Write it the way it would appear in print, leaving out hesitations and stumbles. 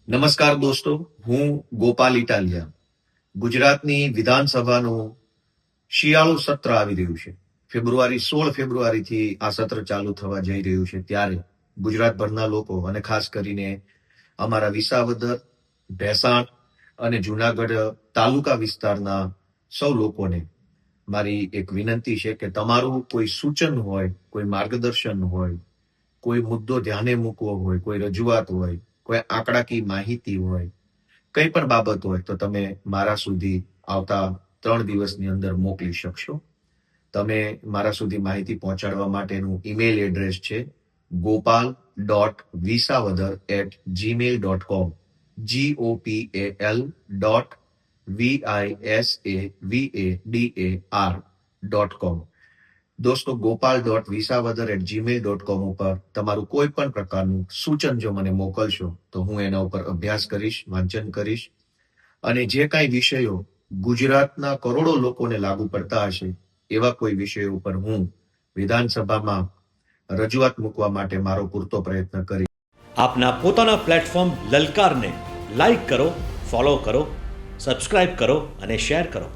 નમસ્કાર દોસ્તો, હું ગોપાલ ઇટાલિયા. ગુજરાતની વિધાનસભાનું શિયાળુ સત્ર આવી રહ્યું છે. 16 ફેબ્રુઆરીથી આ સત્ર ચાલુ થવા જઈ રહ્યું છે. ત્યારે ગુજરાતભરના લોકો અને ખાસ કરીને અમારા વિસાવદર, ભેસાણ અને જુનાગઢ તાલુકા વિસ્તારના સૌ લોકોને મારી એક વિનંતી છે કે તમારું કોઈ સૂચન હોય, કોઈ માર્ગદર્શન હોય, કોઈ મુદ્દો ધ્યાને મૂકવો હોય, કોઈ રજૂઆત હોય, કોઈ આંકડાકીય માહિતી હોય, કંઈ પણ બાબત હોય તો તમે મારા સુધી આવતા 3 દિવસની અંદર મોકલી શકશો. તમે મારા સુધી માહિતી પહોંચાડવા માટેનું ઈમેલ એડ્રેસ છે gopal.visavadar@gmail.com gopal.visavadar.com. દોસ્તો, gopal.visavadar@gmail.com ઉપર તમારું કોઈ પણ પ્રકારનું સૂચન જો મને મોકલશો તો હું એના ઉપર અભ્યાસ કરીશ, વાંચન કરીશ અને જે કાંઈ વિષયો ગુજરાતના કરોડો લોકોને લાગુ પડતા હશે એવા કોઈ વિષયો ઉપર હું વિધાનસભામાં રજૂઆત મૂકવા માટે મારો પૂરતો પ્રયત્ન કરીશ. આપના પોતાના પ્લેટફોર્મ લલકારને લાઈક કરો, ફોલો કરો, સબસ્ક્રાઇબ કરો અને શેર કરો.